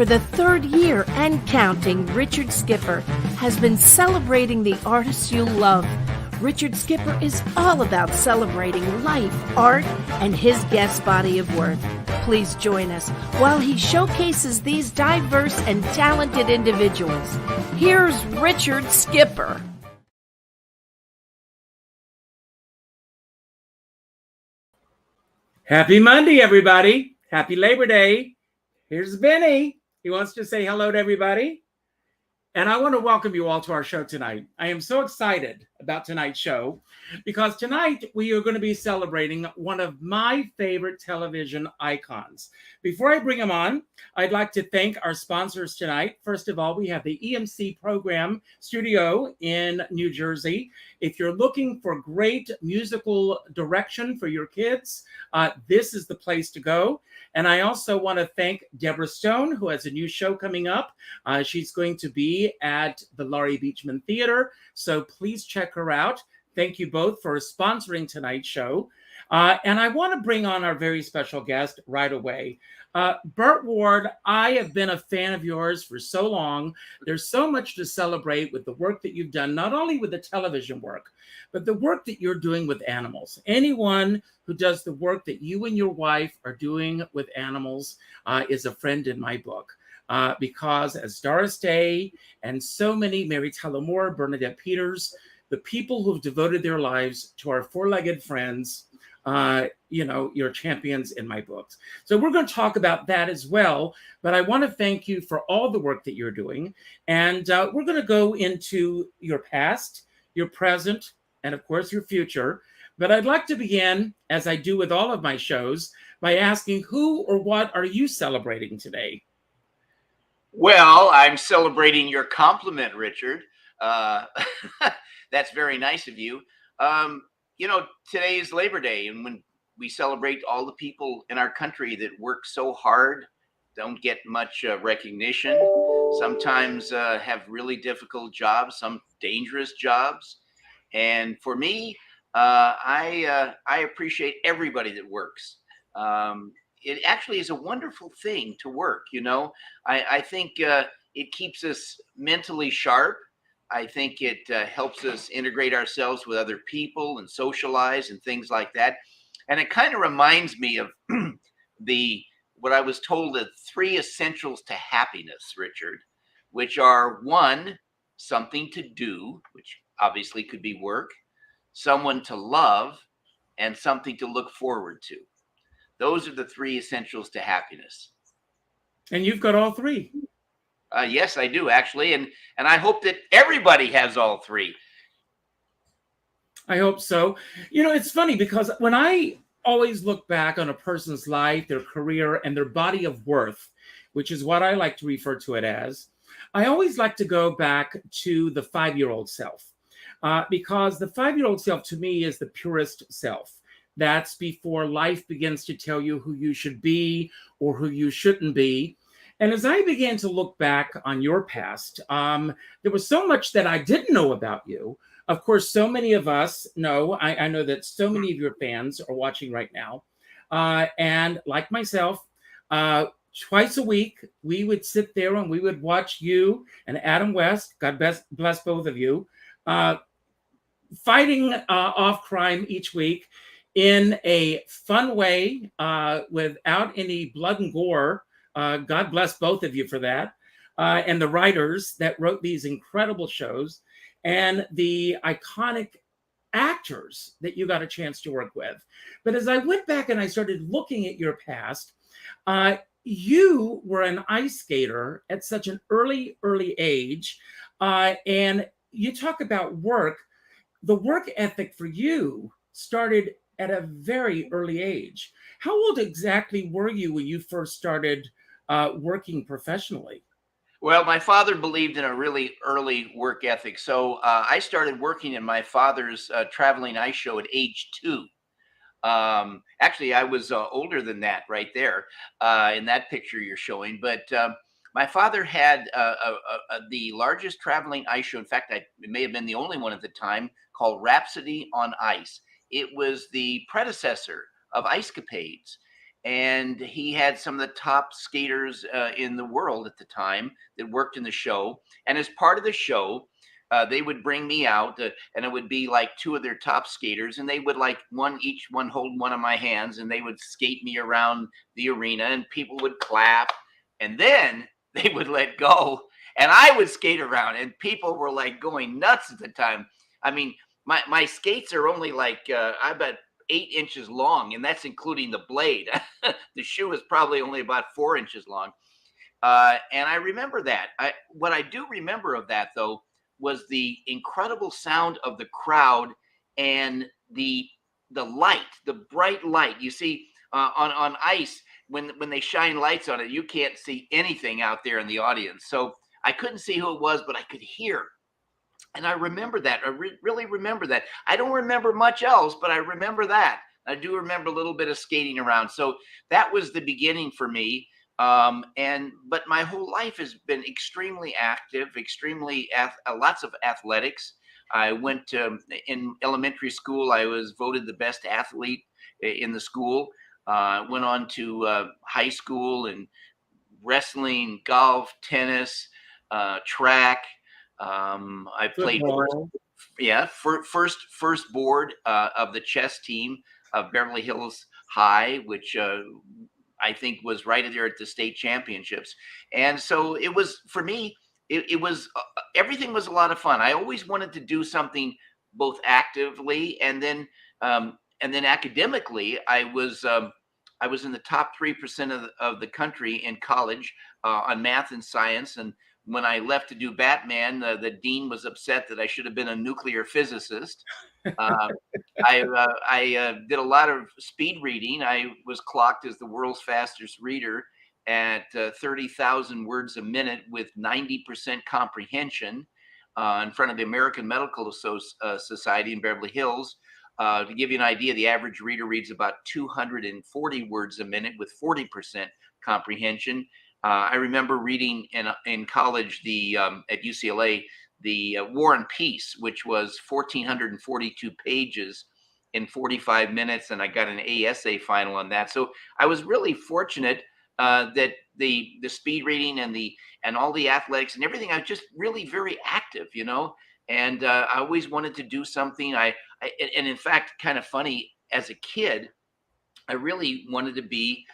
For the third year and counting, Richard Skipper has been celebrating the artists you love. Richard Skipper is all about celebrating life, art, and his guest body of work. Please join us while he showcases these diverse and talented individuals. Here's Richard Skipper. Happy Monday, everybody. Happy Labor Day. Here's Benny. He wants to say hello to everybody. And I want to welcome you all to our show tonight. I am so excited about tonight's show because tonight we are going to be celebrating one of my favorite television icons. Before I bring him on, I'd like to thank our sponsors tonight. First of all, we have the EMC Program Studio in New Jersey. If you're looking for great musical direction for your kids, this is the place to go. And I also want to thank Deborah Stone, who has a new show coming up. She's going to be at the Laurie Beachman Theater, so please check her out. Thank you both for sponsoring tonight's show. And I want to bring on our very special guest right away. Burt Ward, I have been a fan of yours for so long. There's so much to celebrate with the work that you've done, not only with the television work, but the work that you're doing with animals. Anyone who does the work that you and your wife are doing with animals is a friend in my book. Because as Doris Day and so many, Mary Tyler Moore, Bernadette Peters, the people who've devoted their lives to our four-legged friends, you're champions in my books. So we're going to talk about that as well. But I want to thank you for all the work that you're doing. And we're going to go into your past, your present, and of course, your future. But I'd like to begin, as I do with all of my shows, by asking who or what are you celebrating today? Well, I'm celebrating your compliment, Richard. That's very nice of you. Today is Labor Day, and when we celebrate all the people in our country that work so hard, don't get much recognition, sometimes have really difficult jobs, some dangerous jobs. And for me, I appreciate everybody that works. It actually is a wonderful thing to work. I think it keeps us mentally sharp. I think it helps us integrate ourselves with other people and socialize and things like that. And it kind of reminds me of what I was told, the 3 essentials to happiness, Richard, which are 1, something to do, which obviously could be work, someone to love, and something to look forward to. Those are the 3 essentials to happiness. And you've got all 3. Yes, I do, actually. And I hope that everybody has all 3. I hope so. It's funny because when I always look back on a person's life, their career, and their body of worth, which is what I like to refer to it as, I always like to go back to the 5-year-old self. Because the 5-year-old self to me is the purest self. That's before life begins to tell you who you should be or who you shouldn't be. And as I began to look back on your past, there was so much that I didn't know about you. Of course, so many of us know, I know that so many of your fans are watching right now. And like myself, twice a week, we would sit there and we would watch you and Adam West, God bless both of you, fighting off crime each week in a fun way without any blood and gore. God bless both of you for that. And the writers that wrote these incredible shows and the iconic actors that you got a chance to work with. But as I went back and I started looking at your past, you were an ice skater at such an early age. And you talk about work. The work ethic for you started at a very early age. How old exactly were you when you first started working professionally? Well, my father believed in a really early work ethic. So I started working in my father's traveling ice show at age 2. Actually, I was older than that right there in that picture you're showing. But my father had the largest traveling ice show. In fact, it may have been the only one at the time, called Rhapsody on Ice. It was the predecessor of Icecapades. and he had some of the top skaters in the world at the time that worked in the show. And as part of the show, they would bring me out, and it would be like two of their top skaters, and they would like each one hold one of my hands, and they would skate me around the arena, and people would clap, and then they would let go, and I would skate around, and people were like going nuts at the time. I mean, my skates are only like I bet 8 inches long, and that's including the blade. The shoe is probably only about 4 inches long. And I remember that. What I do remember of that, though, was the incredible sound of the crowd and the light, the bright light. You see, on ice, when they shine lights on it, you can't see anything out there in the audience. So I couldn't see who it was, but I could hear. And I remember that. I really remember that. I don't remember much else, but I remember that. I do remember a little bit of skating around. So that was the beginning for me. But my whole life has been extremely active, lots of athletics. I went to, in elementary school, I was voted the best athlete in the school. Went on to high school and wrestling, golf, tennis, track. I played first board of the chess team of Beverly Hills High, which I think was right there at the state championships. And so it was, for me, it was everything was a lot of fun. I always wanted to do something both actively and then academically. I was in the top 3% of the country in college on math and science. And when I left to do Batman, the dean was upset that I should have been a nuclear physicist. I did a lot of speed reading. I was clocked as the world's fastest reader at 30,000 words a minute with 90% comprehension in front of the American Medical Society in Beverly Hills. To give you an idea, the average reader reads about 240 words a minute with 40% comprehension. I remember reading in college at UCLA the War and Peace, which was 1,442 pages in 45 minutes, and I got an ASA final on that. So I was really fortunate that the speed reading and all the athletics and everything, I was just really very active, and I always wanted to do something. And in fact, kind of funny, as a kid, I really wanted to be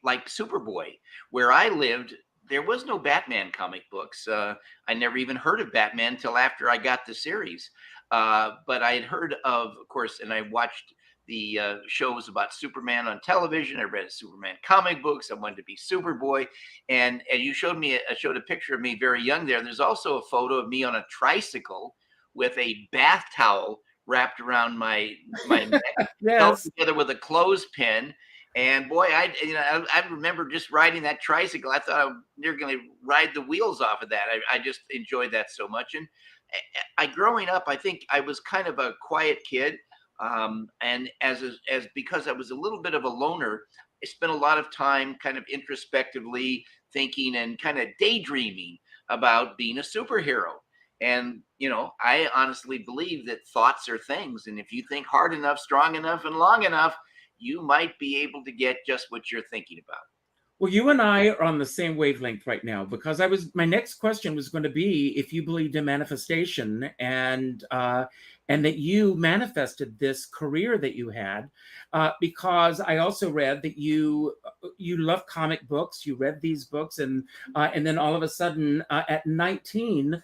like Superboy. Where I lived, there was no Batman comic books. I never even heard of Batman until after I got the series. But I had heard of course, and I watched the shows about Superman on television. I read Superman comic books. I wanted to be Superboy. And you showed a picture of me very young there. There's also a photo of me on a tricycle with a bath towel wrapped around my neck, Yes. together with a clothespin. And boy, I remember just riding that tricycle. I thought you're going to ride the wheels off of that. I just enjoyed that so much. And growing up, I think I was kind of a quiet kid. And as because I was a little bit of a loner, I spent a lot of time kind of introspectively thinking and kind of daydreaming about being a superhero. And, I honestly believe that thoughts are things. And if you think hard enough, strong enough, and long enough, you might be able to get just what you're thinking about. Well, you and I are on the same wavelength right now, because my next question was going to be if you believed in manifestation and that you manifested this career that you had, because I also read that you love comic books. You read these books, and then all of a sudden at 19,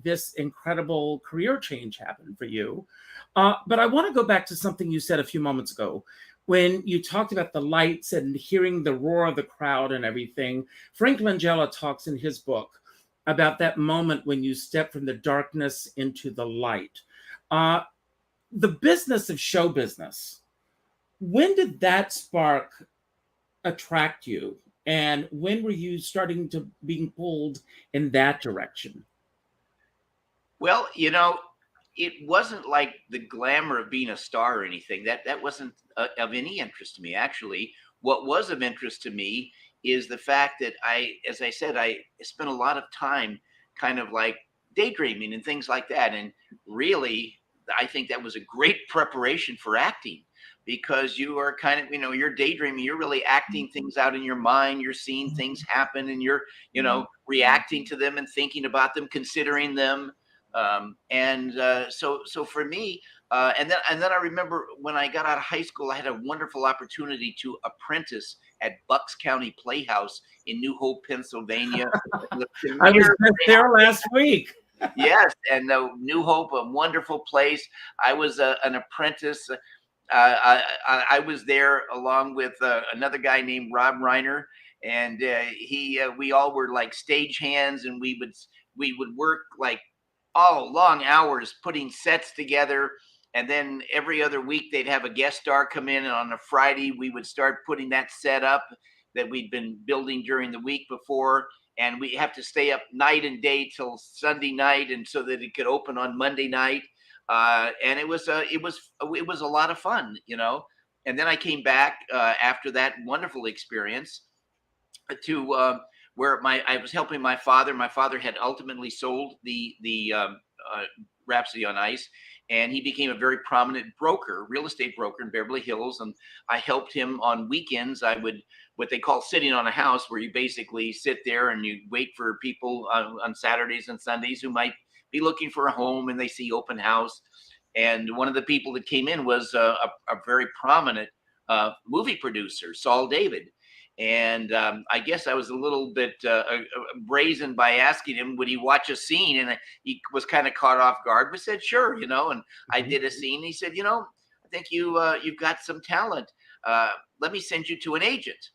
this incredible career change happened for you. But I want to go back to something you said a few moments ago, when you talked about the lights and hearing the roar of the crowd and everything. Frank Langella talks in his book about that moment when you step from the darkness into the light. The business of show business, when did that spark attract you? And when were you starting to being pulled in that direction? Well, it wasn't like the glamour of being a star or anything. That wasn't of any interest to me. Actually, what was of interest to me is the fact that as I said, I spent a lot of time kind of like daydreaming and things like that. And really, I think that was a great preparation for acting, because you are kind of, you're daydreaming, you're really acting things out in your mind, you're seeing things happen, and you're, reacting to them and thinking about them, considering them. So for me, and then I remember when I got out of high school, I had a wonderful opportunity to apprentice at Bucks County Playhouse in New Hope, Pennsylvania. I was just there last week. Yes, and New Hope, a wonderful place. I was an apprentice. I was there along with another guy named Rob Reiner, and we all were like stage hands, and we would work like long hours putting sets together. And then every other week they'd have a guest star come in, and on a Friday we would start putting that set up that we'd been building during the week before. And we have to stay up night and day till Sunday night, and so that it could open on Monday night. And it was a lot of fun, And then I came back after that wonderful experience to where I was helping my father. My father had ultimately sold the Rhapsody on Ice, and he became a very prominent real estate broker in Beverly Hills. And I helped him on weekends. I would, what they call sitting on a house, where you basically sit there and you wait for people on Saturdays and Sundays who might be looking for a home, and they see open house. And one of the people that came in was a very prominent movie producer, Saul David. And I guess I was a little bit brazen by asking him, would he watch a scene? And he was kind of caught off guard, but said, sure, and I did a scene. He said, I think you've got some talent. Let me send you to an agent.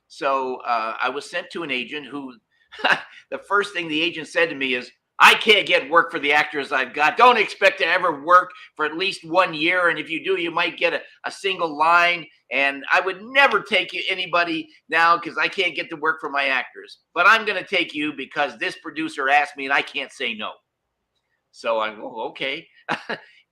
So I was sent to an agent who, the first thing the agent said to me is, I can't get work for the actors I've got. Don't expect to ever work for at least 1 year. And if you do, you might get a single line. And I would never take anybody now because I can't get to work for my actors. But I'm going to take you because this producer asked me and I can't say no. So I go, okay.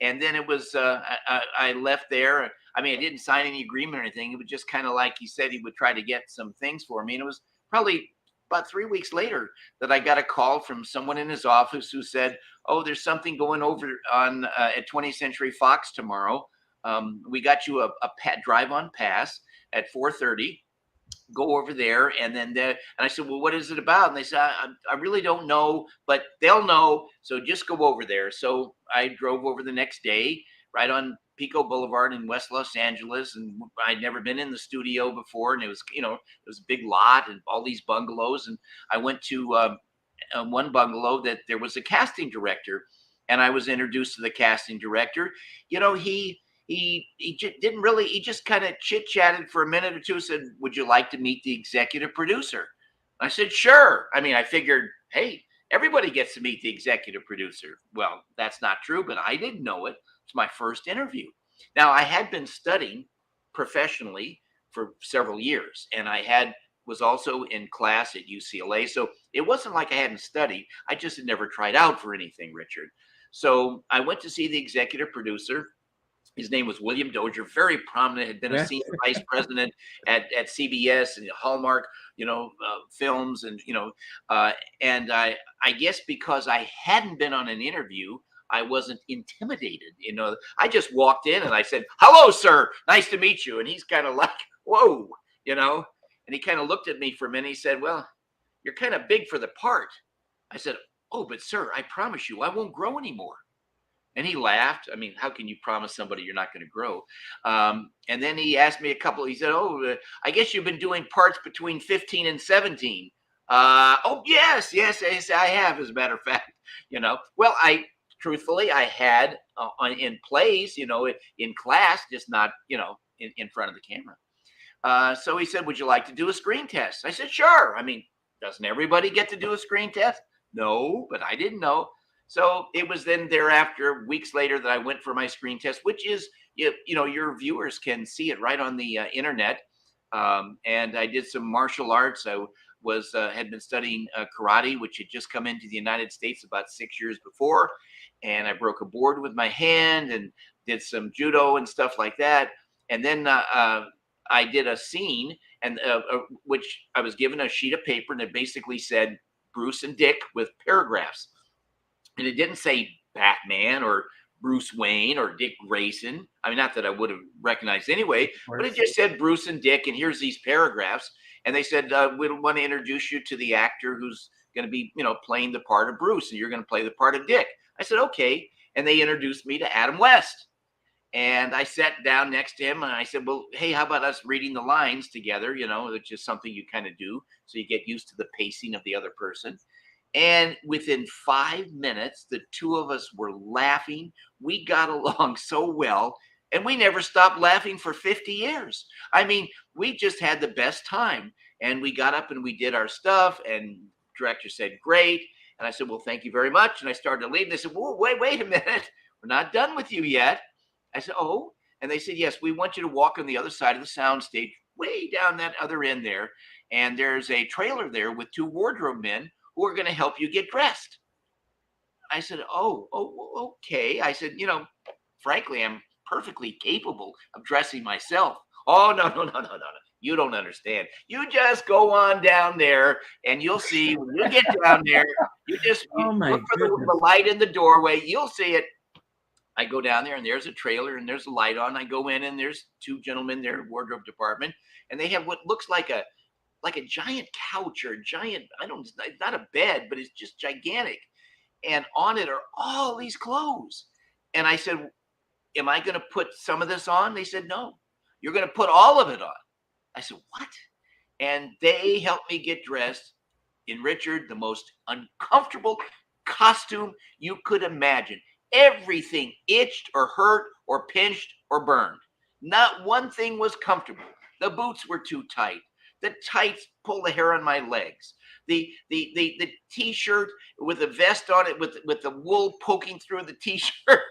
And then it was, I left there. I mean, I didn't sign any agreement or anything. It was just kind of like he said he would try to get some things for me. And it was probably about 3 weeks later that I got a call from someone in his office who said, oh, there's something going over on at 20th Century Fox tomorrow. We got you a drive-on pass at 4:30. Go over there. And then and I said, well, what is it about? And they said, I really don't know, but they'll know. So just go over there. So I drove over the next day, right on Pico Boulevard in West Los Angeles. And I'd never been in the studio before. And it was, it was a big lot and all these bungalows. And I went to one bungalow that there was a casting director. And I was introduced to the casting director. He didn't really, he just kind of chit-chatted for a minute or two, said, would you like to meet the executive producer? I said, sure. I mean, I figured, hey, everybody gets to meet the executive producer. Well, that's not true, but I didn't know it. It's my first interview. Now, I had been studying professionally for several years, and I was also in class at UCLA. So it wasn't like I hadn't studied. I just had never tried out for anything, Richard. So I went to see the executive producer. His name was William Dozier, very prominent, had been a senior vice president at CBS and Hallmark, films. And, and I guess because I hadn't been on an interview, I wasn't intimidated. I just walked in and I said, hello, sir. Nice to meet you. And he's kind of like, whoa, and he kind of looked at me for a minute. He said, well, you're kind of big for the part. I said, oh, but sir, I promise you, I won't grow anymore. And he laughed. I mean, how can you promise somebody you're not going to grow? And then he asked me he said, oh, I guess you've been doing parts between 15 and 17. Oh, yes, I have, as a matter of fact. Well, truthfully, I had in plays, in class, just not, in front of the camera. So he said, would you like to do a screen test? I said, sure. I mean, doesn't everybody get to do a screen test? No, but I didn't know. So it was then thereafter, weeks later, that I went for my screen test, which is, your viewers can see it right on the internet. And I did some martial arts. I had been studying karate, which had just come into the United States about 6 years before. And I broke a board with my hand and did some judo and stuff like that. And then I did a scene, and which I was given a sheet of paper, and it basically said Bruce and Dick with paragraphs. And it didn't say Batman or Bruce Wayne or Dick Grayson. I mean, not that I would have recognized anyway, but it just said Bruce and Dick, and here's these paragraphs. And they said, we want to introduce you to the actor who's going to be, playing the part of Bruce, and you're going to play the part of Dick. I said, okay. And they introduced me to Adam West. And I sat down next to him and I said, well, hey, how about us reading the lines together? It's just something you kind of do. So you get used to the pacing of the other person. And within 5 minutes, the two of us were laughing. We got along so well. And we never stopped laughing for 50 years. I mean, we just had the best time. And we got up and we did our stuff. And director said, great. And I said, well, thank you very much. And I started to leave. They said, whoa, wait a minute. We're not done with you yet. I said, oh. And they said, yes, we want you to walk on the other side of the soundstage, way down that other end there. And there's a trailer there with 2 wardrobe men who are going to help you get dressed. I said, oh, okay. I said, frankly, I'm perfectly capable of dressing myself. Oh, no. You don't understand. You just go on down there and you'll see when you get down there, you look for the light in the doorway. You'll see it. I go down there and there's a trailer and there's a light on. I go in and there's 2 gentlemen there, wardrobe department, and they have what looks like a giant couch or a giant, it's not a bed, but it's just gigantic. And on it are all these clothes. And I said, am I going to put some of this on? They said, no, you're going to put all of it on. I said, what? And they helped me get dressed in, Richard, the most uncomfortable costume you could imagine. Everything itched or hurt or pinched or burned. Not one thing was comfortable. The boots were too tight. The tights pull the hair on my legs. The t-shirt with a vest on it with the wool poking through the t-shirt,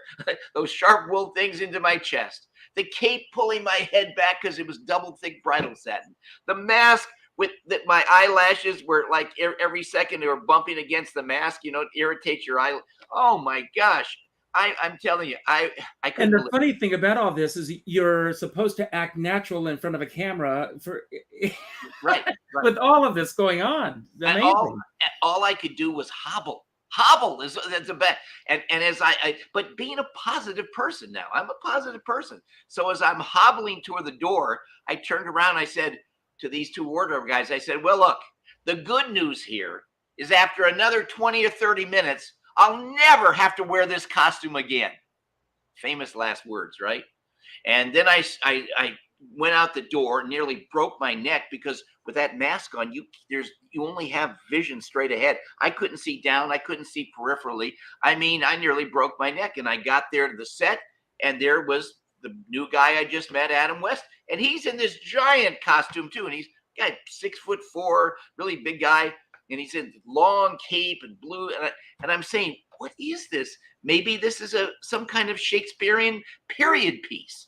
those sharp wool things into my chest. The cape pulling my head back because it was double thick bridal satin. The mask with that my eyelashes were like every second they were bumping against the mask. It irritates your eye. Oh my gosh. I'm telling you, I couldn't. And the funny thing about all this is you're supposed to act natural in front of a camera for right. with all of this going on. Amazing. All I could do was hobble. Hobble is that's a bad. And as but being a positive person now, I'm a positive person. So as I'm hobbling toward the door, I turned around. I said to these 2 wardrobe guys, I said, well, look, the good news here is after another 20 or 30 minutes, I'll never have to wear this costume again. Famous last words, right? And then I went out the door, nearly broke my neck because with that mask on, you only have vision straight ahead. I couldn't see down. I couldn't see peripherally. I mean, I nearly broke my neck. And I got there to the set, and there was the new guy I just met, Adam West, and he's in this giant costume too. And he's got 6'4", really big guy. And he's in long cape and blue. And I'm saying, what is this? Maybe this is some kind of Shakespearean period piece.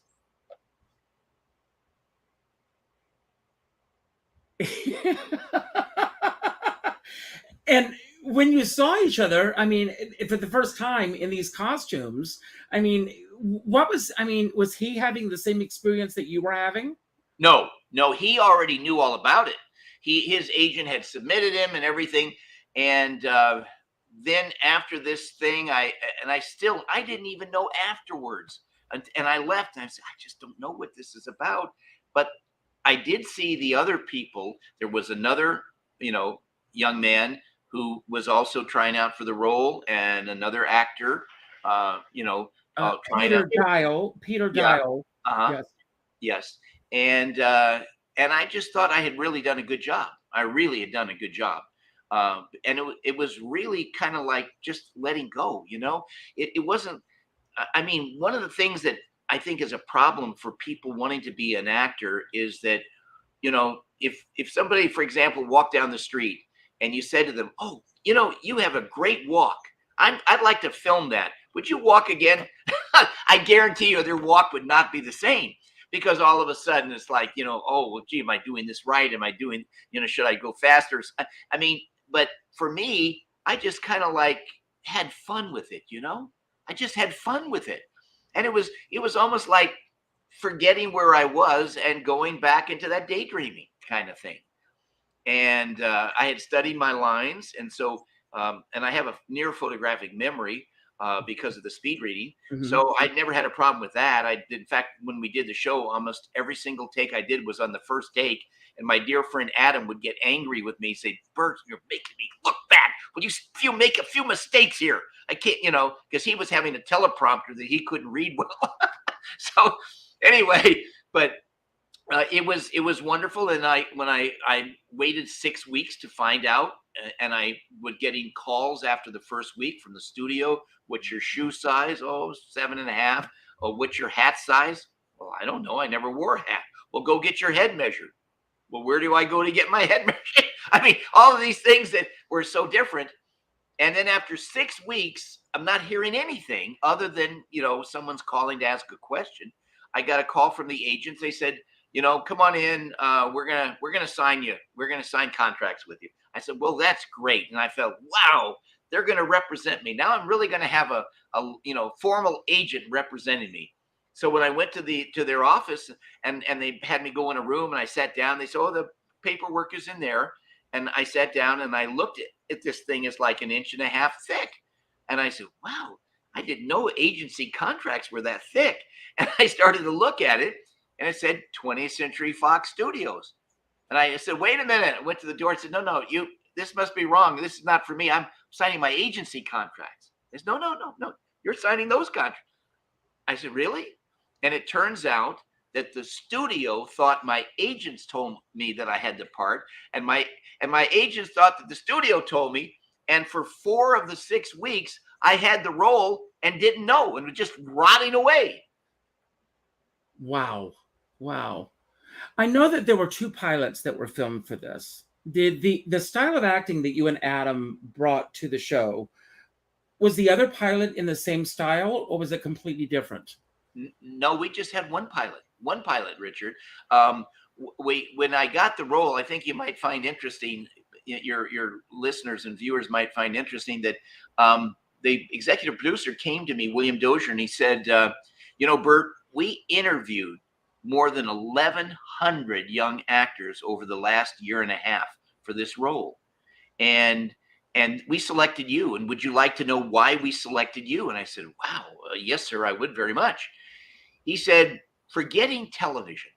And when you saw each other, I mean, for the first time in these costumes, I mean, was he having the same experience that you were having? No, he already knew all about it. His agent had submitted him and everything. And then after this thing, I didn't even know afterwards. And I left and I said, I just don't know what this is about. But I did see the other people. There was another, young man who was also trying out for the role, and another actor, Peter Dial. Uh-huh. Yes. And I just thought I had really done a good job. I really had done a good job. And it was really kind of like just letting go, it wasn't, I mean, one of the things that I think is a problem for people wanting to be an actor is that, if somebody, for example, walked down the street and you said to them, oh, you have a great walk. I'd like to film that. Would you walk again? I guarantee you their walk would not be the same. Because all of a sudden it's like, oh, well, gee, am I doing this right? Am I doing, should I go faster? I mean, but for me, I just kind of like had fun with it, I just had fun with it. And it was almost like forgetting where I was and going back into that daydreaming kind of thing. And I had studied my lines. And so, and I have a near photographic memory. because of the speed reading. Mhm. So I never had a problem with that. In fact, when we did the show, almost every single take I did was on the first take. And my dear friend Adam would get angry with me, say, "Burt, you're making me look bad. Will you make a few mistakes here? I can't, because he was having a teleprompter that he couldn't read well." So anyway, but it was wonderful. And when I waited 6 weeks to find out, and I would getting calls after the first week from the studio. What's your shoe size? Oh, 7.5. Oh, what's your hat size? Well, I don't know. I never wore a hat. Well, go get your head measured. Well, where do I go to get my head measured? I mean, all of these things that were so different. And then after 6 weeks, I'm not hearing anything other than, someone's calling to ask a question. I got a call from the agents. They said, come on in. We're gonna sign you. We're gonna sign contracts with you. I said, well, that's great. And I felt, wow, they're gonna represent me. Now I'm really gonna have a formal agent representing me. So when I went to their office and they had me go in a room and I sat down, they said, oh, the paperwork is in there. And I sat down and I looked at this thing is like 1.5 inches thick. And I said, wow, I didn't know agency contracts were that thick. And I started to look at it and it said 20th Century Fox Studios. And I said, wait a minute. I went to the door and said, no, this must be wrong. This is not for me. I'm signing my agency contracts. They said, no, you're signing those contracts. I said, really? And it turns out that the studio thought my agents told me that I had the part, and my agents thought that the studio told me. And for 4 of the 6 weeks, I had the role and didn't know, and was just rotting away. Wow. I know that there were 2 pilots that were filmed for this. Did the style of acting that you and Adam brought to the show, was the other pilot in the same style, or was it completely different? No, we just had one pilot, Richard. When I got the role, I think you might find interesting, your listeners and viewers might find interesting that the executive producer came to me, William Dozier, and he said, Burt, we interviewed more than 1,100 young actors over the last 1.5 years for this role. And we selected you. And would you like to know why we selected you? And I said, wow, yes, sir, I would very much. He said, forgetting television,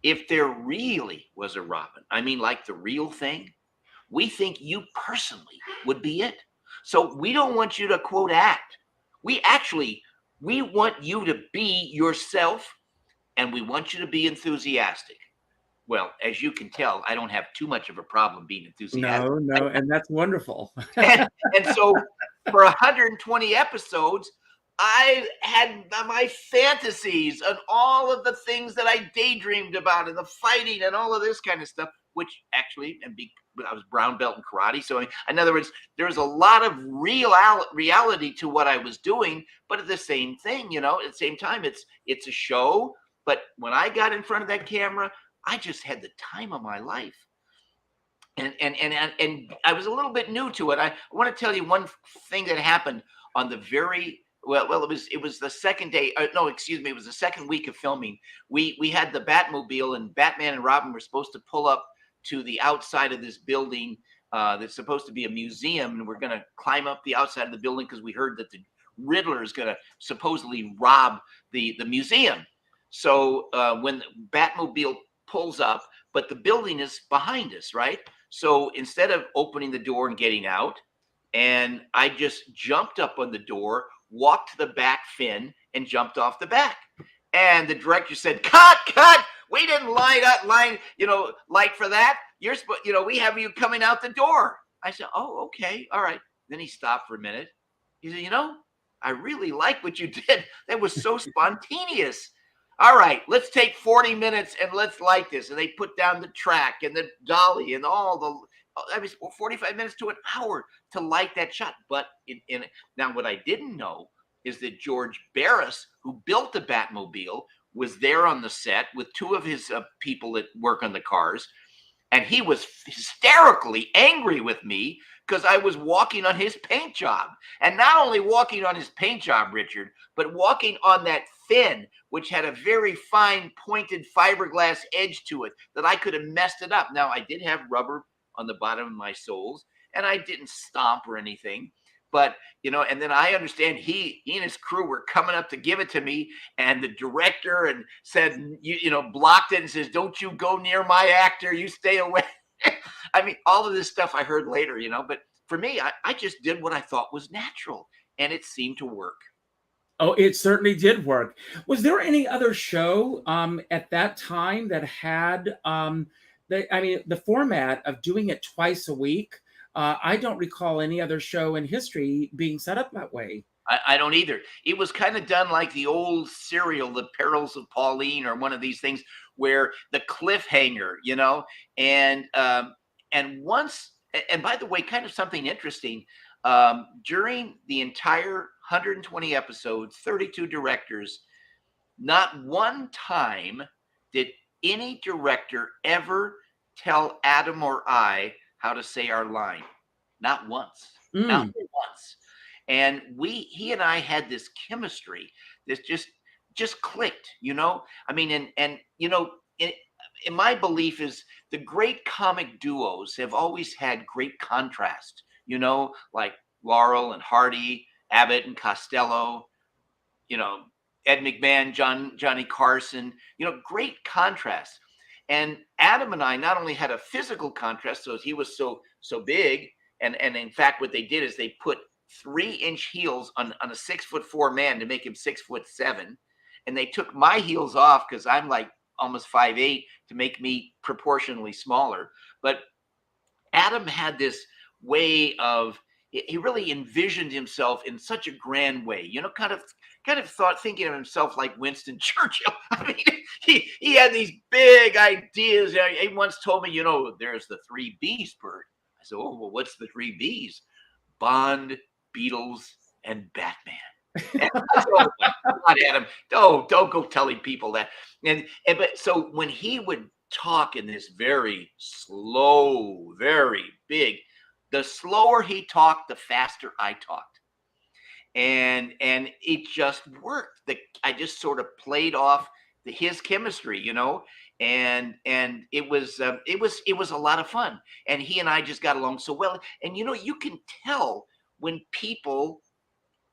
if there really was a Robin, I mean, like the real thing, we think you personally would be it. So we don't want you to quote act. We want you to be yourself, and we want you to be enthusiastic. Well, as you can tell, I don't have too much of a problem being enthusiastic. No, and that's wonderful. and so for 120 episodes, I had my fantasies and all of the things that I daydreamed about and the fighting and all of this kind of stuff, which actually, I was brown belt in karate. So in other words, there was a lot of reality to what I was doing, but at the same thing, at the same time, it's a show. But when I got in front of that camera, I just had the time of my life. And I was a little bit new to it. I want to tell you one thing that happened on the it was the second day. It was the second week of filming. We had the Batmobile, and Batman and Robin were supposed to pull up to the outside of this building that's supposed to be a museum, and we're going to climb up the outside of the building because we heard that the Riddler is going to supposedly rob the museum. So when the Batmobile pulls up, but the building is behind us, right? So instead of opening the door and getting out, and I just jumped up on the door, walked to the back fin, and jumped off the back. And the director said, cut, we didn't light for that. You're supposed, we have you coming out the door. I said, oh, okay, all right. Then he stopped for a minute. He said, I really like what you did. That was so spontaneous. All right, let's take 40 minutes and let's light this. And they put down the track and the dolly and that was 45 minutes to an hour to light that shot. But now what I didn't know is that George Barris, who built the Batmobile, was there on the set with 2 of his people that work on the cars. And he was hysterically angry with me because I was walking on his paint job. And not only walking on his paint job, Richard, but walking on that fin, which had a very fine pointed fiberglass edge to it that I could have messed it up. Now, I did have rubber on the bottom of my soles, and I didn't stomp or anything. But, and then I understand he and his crew were coming up to give it to me, and the director and said, blocked it and says, "Don't you go near my actor, you stay away." I mean, all of this stuff I heard later, but for me, I just did what I thought was natural, and it seemed to work. Oh, it certainly did work. Was there any other show at that time that had the format of doing it twice a week? I don't recall any other show in history being set up that way. I don't either. It was kind of done like the old serial, The Perils of Pauline, or one of these things where the cliffhanger, and once, and by the way, kind of something interesting, during the entire 120 episodes, 32 directors, not one time did any director ever tell Adam or I how to say our line. Not once. Not once. And he and I had this chemistry that just clicked, I mean, and in my belief is the great comic duos have always had great contrast, like Laurel and Hardy, Abbott and Costello, Ed McMahon, Johnny Carson, great contrast. And Adam and I not only had a physical contrast, so he was so big, and in fact, what they did is they put 3-inch heels on a 6'4" man to make him 6'7", and they took my heels off because I'm like almost 5'8" to make me proportionally smaller. But Adam had this way of, he really envisioned himself in such a grand way, kind of thinking of himself like Winston Churchill. I mean, he had these big ideas. He once told me, there's the 3 B's, Bert. I said, "Oh, well, what's the 3 B's? Bond, Beatles, and Batman." So, God, Adam, don't go telling people that. But so when he would talk in this very slow, very big, the slower he talked, the faster I talked. And it just worked. I just sort of played off his chemistry, and it was a lot of fun. And he and I just got along so well. And you can tell when people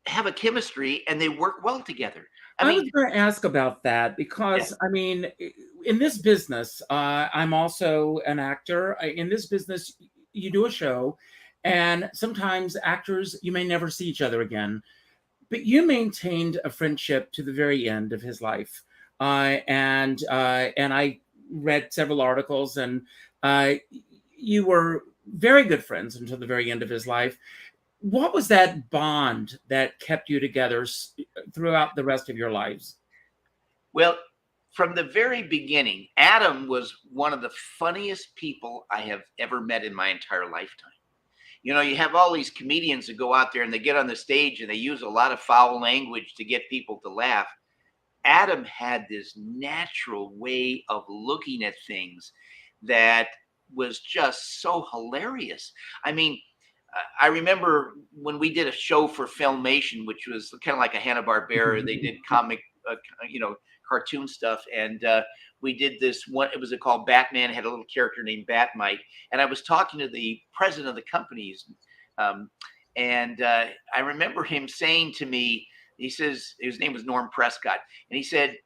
have a chemistry and they work well together. I was going to ask about that because, I mean, in this business, I'm also an actor. In this business, you do a show, and sometimes actors, you may never see each other again. But you maintained a friendship to the very end of his life. And I read several articles, and you were very good friends until the very end of his life. What was that bond that kept you together throughout the rest of your lives? Well, from the very beginning, Adam was one of the funniest people I have ever met in my entire lifetime. You have all these comedians that go out there and they get on the stage and they use a lot of foul language to get people to laugh. Adam had this natural way of looking at things that was just so hilarious. I mean, I remember when we did a show for Filmation, which was kind of like a Hanna-Barbera. They did comic, cartoon stuff. And we did this one, it was called Batman, had a little character named Batmite. And I was talking to the president of the companies. And I remember him saying to me, he says, his name was Norm Prescott. And he said,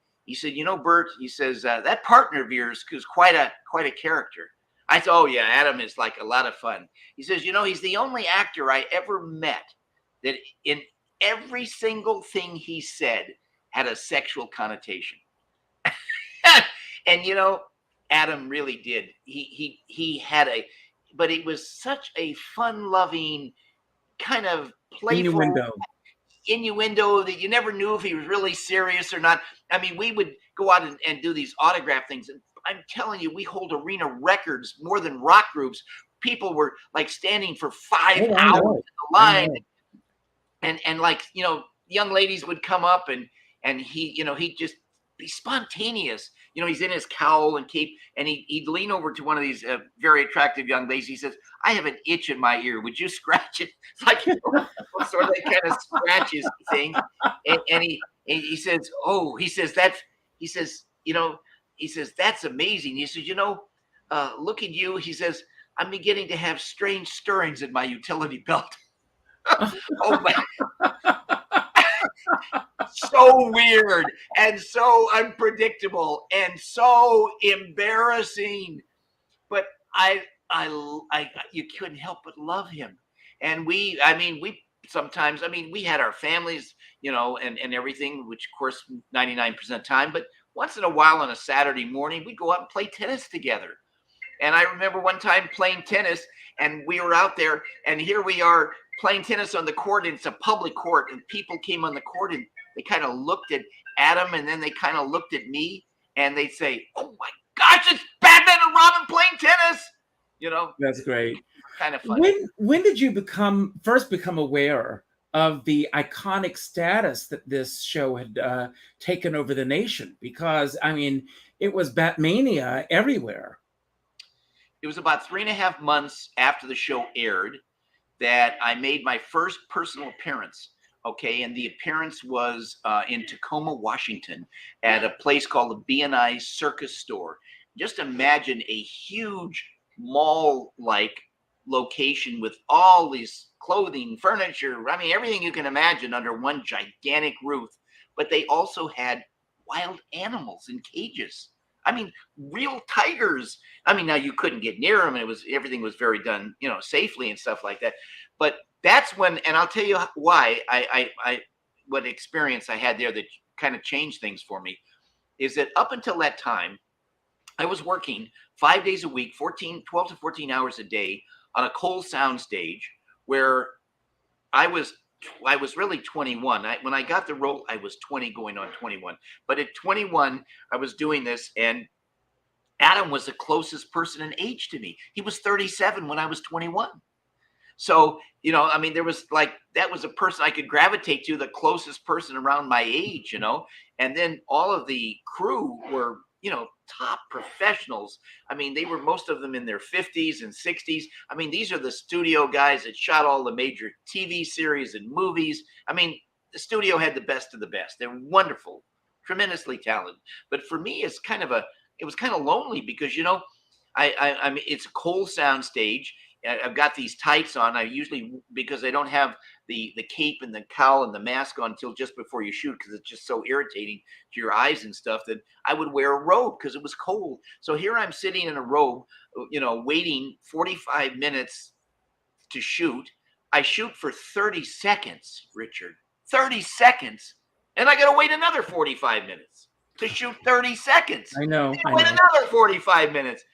Bert, he says, that partner of yours is quite a character. I said, "Oh yeah, Adam is like a lot of fun." He says, he's the only actor I ever met that in every single thing he said had a sexual connotation. And Adam really did. He had but it was such a fun-loving kind of playful innuendo that you never knew if he was really serious or not. I mean, we would go out and do these autograph things, and I'm telling you, we hold arena records more than rock groups. People were like standing for 5 hours in the line, and like young ladies would come up and he'd just be spontaneous. He's in his cowl and cape, and he'd lean over to one of these very attractive young ladies. He says, "I have an itch in my ear. Would you scratch it?" It's like sort of that kind of scratches thing. And he says, "Oh," he says, he says, "That's amazing." He says, "Look at you." He says, "I'm beginning to have strange stirrings in my utility belt." Oh my, so weird and so unpredictable and so embarrassing. But you couldn't help but love him. And we sometimes, we had our families, and everything, which of course 99% of the time, but once in a while on a Saturday morning, we'd go out and play tennis together. And I remember one time playing tennis, and we were out there, and here we are playing tennis on the court, and it's a public court, and people came on the court, and they kind of looked at Adam, and then they kind of looked at me, and they'd say, "Oh my gosh, it's Batman and Robin playing tennis!" That's great. Kind of funny. When did you first become aware of the iconic status that this show had taken over the nation? Because it was Batmania everywhere. It was about 3.5 months after the show aired that I made my first personal appearance. Okay, and the appearance was in Tacoma, Washington, at a place called the B&I Circus Store. Just imagine a huge mall-like location with all these clothing, furniture, everything you can imagine under one gigantic roof. But they also had wild animals in cages. Real tigers. Now you couldn't get near them, and everything was very done, safely and stuff like that. But that's when, and I'll tell you why what experience I had there that kind of changed things for me, is that up until that time, I was working 5 days a week, 12 to 14 hours a day on a coal sound stage where I was really 21. When I got the role, I was 20 going on 21. But at 21, I was doing this, and Adam was the closest person in age to me. He was 37 when I was 21. So, there was that was a person I could gravitate to, the closest person around my age, and then all of the crew were, top professionals. They were, most of them in their 50s and 60s. These are the studio guys that shot all the major TV series and movies. The studio had the best of the best. They're wonderful, tremendously talented. But for me, it was kind of lonely because, it's a coal sound stage. I've got these tights on. I usually, because I don't have the cape and the cowl and the mask on until just before you shoot, because it's just so irritating to your eyes and stuff, that I would wear a robe because it was cold. So here I'm sitting in a robe, waiting 45 minutes to shoot. I shoot for 30 seconds, Richard. 30 seconds. And I got to wait another 45 minutes to shoot 30 seconds. I know. Wait another 45 minutes.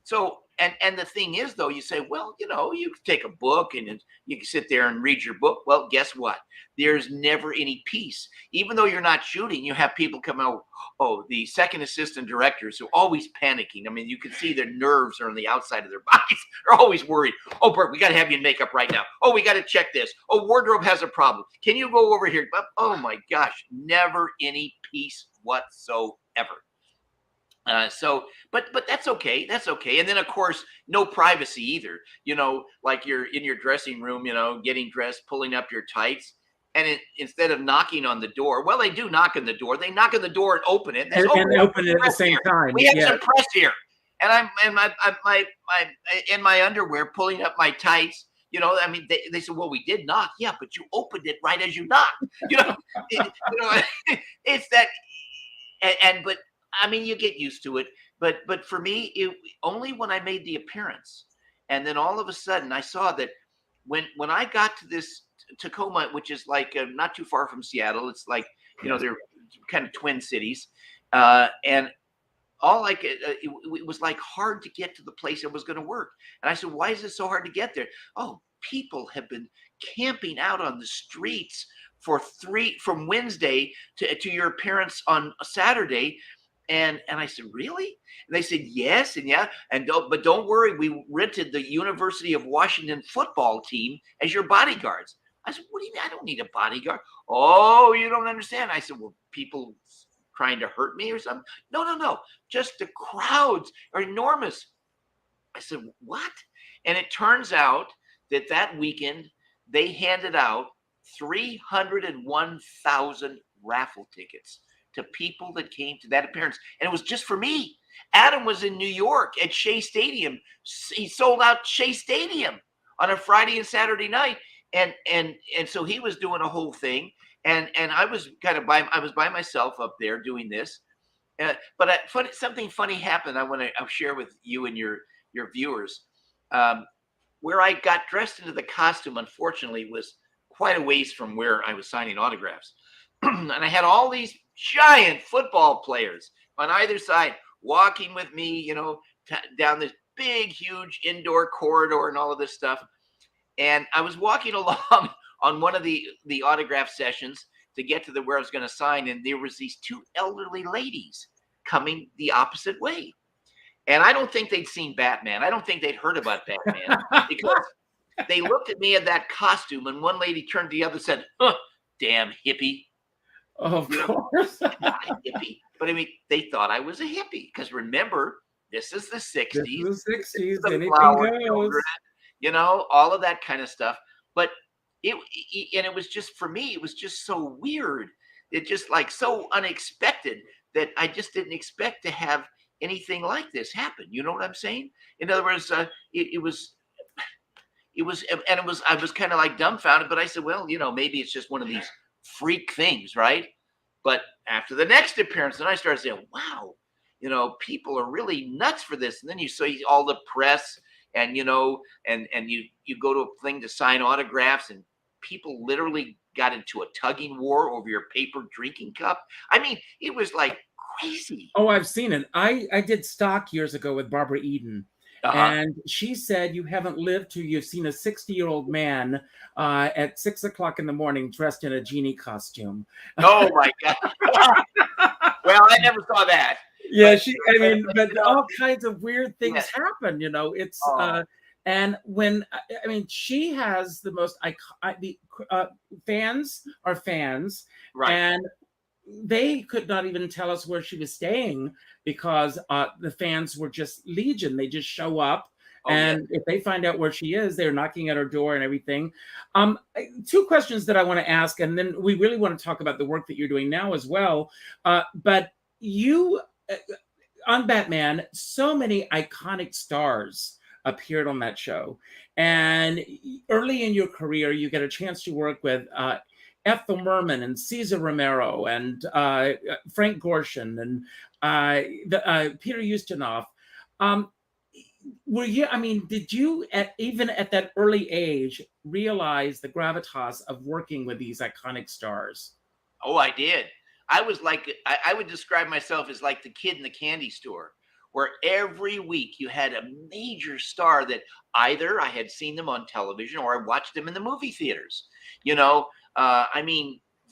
So, and the thing is, though, you say, well, you can take a book and you can sit there and read your book. Well, guess what? There's never any peace. Even though you're not shooting, you have people come out. Oh, the second assistant directors are always panicking. You can see their nerves are on the outside of their bodies. They're always worried. Oh, Burt, we got to have you in makeup right now. Oh, we got to check this. Oh, wardrobe has a problem. Can you go over here? Oh my gosh, never any peace whatsoever. But that's okay. That's okay. And then, of course, no privacy either. Like you're in your dressing room, getting dressed, pulling up your tights. And instead of knocking on the door, well, they do knock on the door. They knock on the door and open it. And they open it at the same time. We have some press here. And I'm in my underwear, pulling up my tights. They said, well, we did knock. Yeah, but you opened it right as you knocked. It's that. But you get used to it. But for me, only when I made the appearance, and then all of a sudden I saw that when I got to this Tacoma, which is like not too far from Seattle, it's like they're kind of twin cities, and it was like hard to get to the place I was going to work. And I said, why is it so hard to get there? Oh, people have been camping out on the streets from Wednesday to your appearance on a Saturday. And I said, really? And they said, yes. And yeah. But don't worry. We rented the University of Washington football team as your bodyguards. I said, what do you mean? I don't need a bodyguard. Oh, you don't understand. I said, well, people trying to hurt me or something? No. Just the crowds are enormous. I said, what? And it turns out that weekend they handed out 301,000 raffle tickets to people that came to that appearance. And it was just for me. Adam was in New York at Shea Stadium. He sold out Shea Stadium on a Friday and Saturday night. and so he was doing a whole thing, and I was by myself up there doing this. But something funny happened. I'll share with you and your viewers. Where I got dressed into the costume, unfortunately, was quite a ways from where I was signing autographs. And I had all these giant football players on either side walking with me, down this big, huge indoor corridor and all of this stuff. And I was walking along on one of the autograph sessions to get to where I was going to sign, and there was these two elderly ladies coming the opposite way. And I don't think they'd seen Batman. I don't think they'd heard about Batman because they looked at me in that costume, and one lady turned to the other and said, "Huh, damn hippie." Of course. Not a hippie. But I mean, they thought I was a hippie because remember, this is the 60s. This is the 60s. The Anything flower goes. children, all of that kind of stuff. But it was just, for me, it was just so weird. It just like so unexpected that I just didn't expect to have anything like this happen. You know what I'm saying? In other words, I was kind of like dumbfounded, but I said, well, maybe it's just one of these freak things, right? But after the next appearance, then I started saying, wow, people are really nuts for this. And then you see all the press and, and you go to a thing to sign autographs, and people literally got into a tugging war over your paper drinking cup. I mean, it was like crazy. Oh, I've seen it. I did stock years ago with Barbara Eden. And she said, you haven't lived till you've seen a 60-year-old man at 6 o'clock in the morning dressed in a genie costume. Oh, my God. Well, I never saw that. Yeah, but all kinds of weird things happen, It's and when she has the most fans are fans, right? And they could not even tell us where she was staying because the fans were just legion. They just show up, and if they find out where she is, they're knocking at her door and everything. Two questions that I want to ask, and then we really want to talk about the work that you're doing now as well. But you, on Batman, so many iconic stars appeared on that show. And early in your career, you get a chance to work with Ethel Merman and Cesar Romero and Frank Gorshin and Peter Ustinov. Did you, even at that early age, realize the gravitas of working with these iconic stars? Oh, I did. I was like, I would describe myself as like the kid in the candy store, where every week you had a major star that either I had seen them on television or I watched them in the movie theaters.